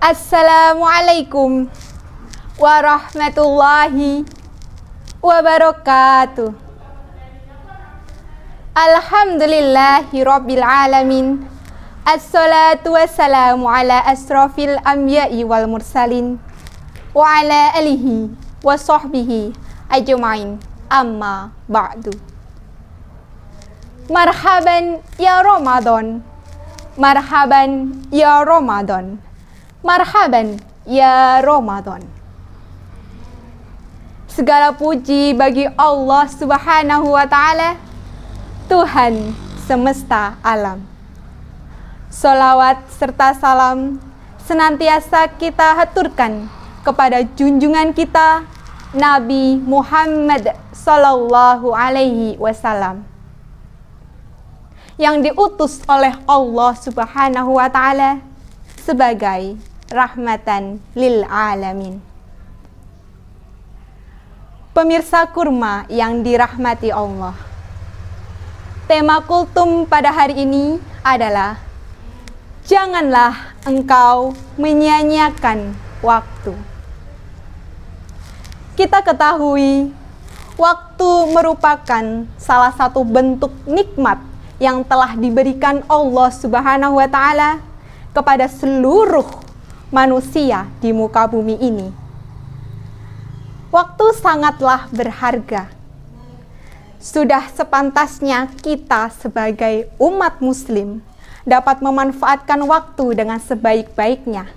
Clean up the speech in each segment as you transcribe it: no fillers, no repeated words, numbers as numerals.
Assalamualaikum warahmatullahi wabarakatuh. Alhamdulillahi rabbil alamin. Assalatu wassalamu ala asrafil anbiya'i wal mursalin wa ala alihi wa sahbihi ajma'in, amma ba'du. Marhaban ya Ramadan, marhaban ya Ramadan, marhaban ya Ramadan. Segala puji bagi Allah Subhanahu wa ta'ala, Tuhan semesta alam. Sholawat serta salam senantiasa kita haturkan kepada junjungan kita Nabi Muhammad sallallahu alaihi wasallam, yang diutus oleh Allah Subhanahu wa ta'ala sebagai rahmatan lil alamin. Pemirsa kurma yang dirahmati Allah, tema kultum pada hari ini adalah janganlah engkau menyia-nyiakan waktu. Kita ketahui waktu merupakan salah satu bentuk nikmat yang telah diberikan Allah Subhanahu wa ta'ala kepada seluruh manusia di muka bumi ini. Waktu sangatlah berharga. Sudah sepantasnya kita sebagai umat muslim dapat memanfaatkan waktu dengan sebaik-baiknya,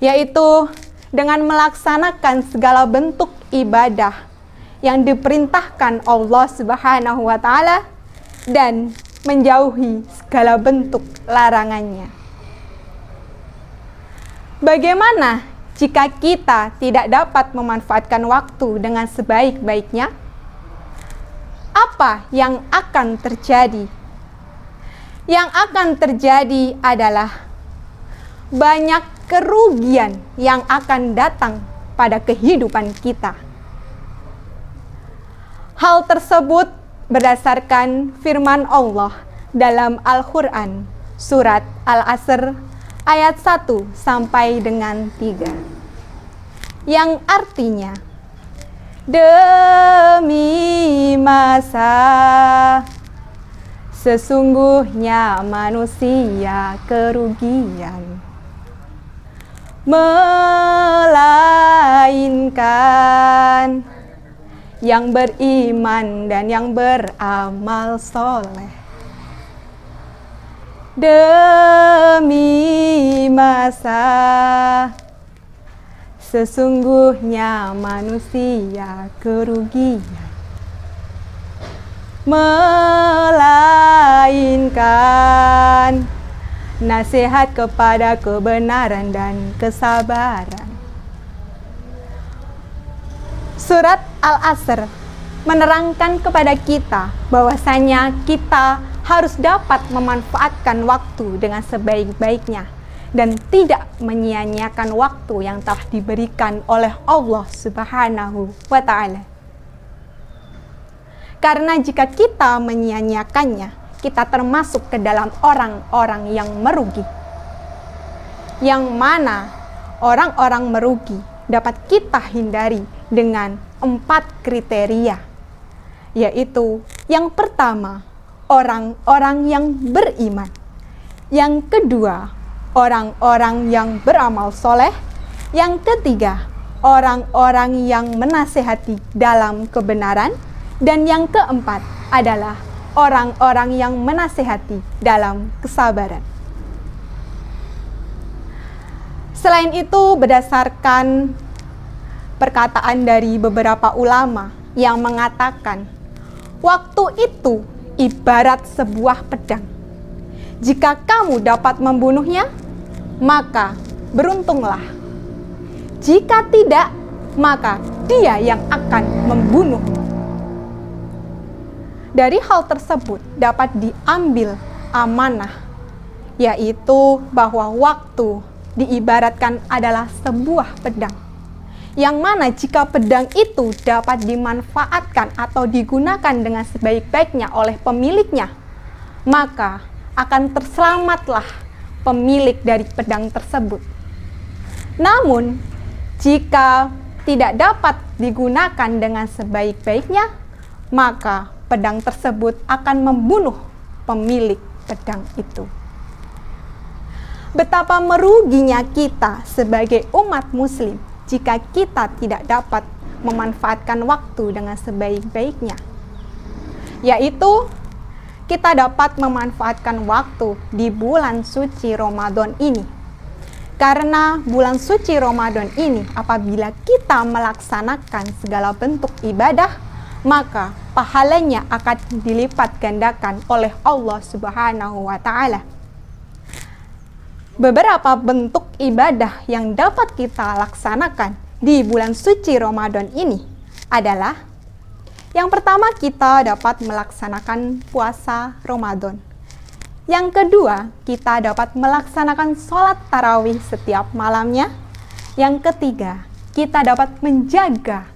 yaitu dengan melaksanakan segala bentuk ibadah yang diperintahkan Allah Subhanahu wa ta'ala dan menjauhi segala bentuk larangannya. Bagaimana jika kita tidak dapat memanfaatkan waktu dengan sebaik-baiknya? Apa yang akan terjadi? Yang akan terjadi adalah banyak kerugian yang akan datang pada kehidupan kita. Hal tersebut berdasarkan firman Allah dalam Al-Quran surat Al-Asr ayat 1 sampai dengan 3, yang artinya, demi masa sesungguhnya manusia kerugian, melainkan yang beriman dan yang beramal soleh. Demi masa sesungguhnya manusia kerugian, melainkan nasihat kepada kebenaran dan kesabaran. Surat Al-Asr menerangkan kepada kita bahwasanya kita harus dapat memanfaatkan waktu dengan sebaik-baiknya dan tidak menyia-nyiakan waktu yang telah diberikan oleh Allah Subhanahu wa ta'ala. Karena jika kita menyia-nyiakannya, kita termasuk ke dalam orang-orang yang merugi. Yang mana orang-orang merugi dapat kita hindari dengan 4 kriteria, yaitu yang pertama, orang-orang yang beriman. Yang kedua, orang-orang yang beramal soleh. Yang ketiga, orang-orang yang menasehati dalam kebenaran. Dan yang keempat adalah orang-orang yang menasehati dalam kesabaran. Selain itu, berdasarkan perkataan dari beberapa ulama yang mengatakan, waktu itu ibarat sebuah pedang. Jika kamu dapat membunuhnya, maka beruntunglah. Jika tidak, maka dia yang akan membunuhmu. Dari hal tersebut dapat diambil amanah, yaitu bahwa waktu diibaratkan adalah sebuah pedang, yang mana jika pedang itu dapat dimanfaatkan atau digunakan dengan sebaik-baiknya oleh pemiliknya, maka akan terselamatlah pemilik dari pedang tersebut. Namun, jika tidak dapat digunakan dengan sebaik-baiknya, maka pedang tersebut akan membunuh pemilik pedang itu. Betapa meruginya kita sebagai umat muslim jika kita tidak dapat memanfaatkan waktu dengan sebaik-baiknya. Yaitu, kita dapat memanfaatkan waktu di bulan suci Ramadan ini. Karena bulan suci Ramadan ini, apabila kita melaksanakan segala bentuk ibadah, maka pahalanya akan dilipat gandakan oleh Allah Subhanahu wa Ta'ala. Beberapa bentuk ibadah yang dapat kita laksanakan di bulan suci Ramadan ini adalah: yang pertama, kita dapat melaksanakan puasa Ramadan. Yang kedua, kita dapat melaksanakan sholat tarawih setiap malamnya. Yang ketiga, kita dapat menjaga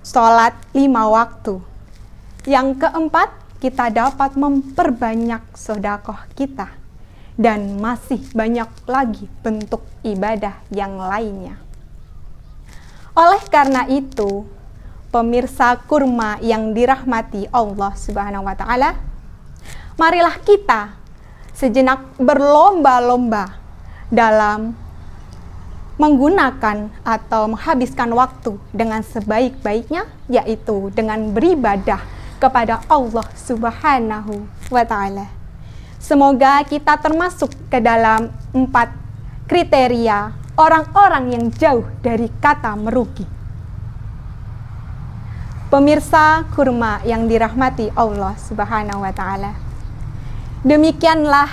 sholat 5 waktu. Yang keempat, kita dapat memperbanyak sedekah kita. Dan masih banyak lagi bentuk ibadah yang lainnya. Oleh karena itu, pemirsa kurma yang dirahmati Allah Subhanahu wa Ta'ala, marilah kita sejenak berlomba-lomba dalam menggunakan atau menghabiskan waktu dengan sebaik-baiknya, yaitu dengan beribadah kepada Allah Subhanahu wa Ta'ala. Semoga kita termasuk ke dalam 4 kriteria orang-orang yang jauh dari kata merugi. Pemirsa kurma yang dirahmati Allah Subhanahu wa Ta'ala, demikianlah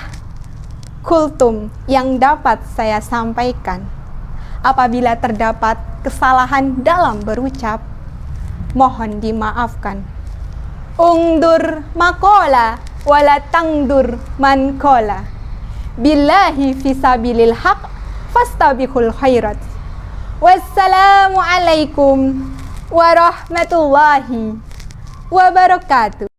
kultum yang dapat saya sampaikan. Apabila terdapat kesalahan dalam berucap, mohon dimaafkan. Ungdur makola wala tangdur man kola. Billahi fisabilil haq fastabihul khairat. Wassalamualaikum warahmatullahi wabarakatuh.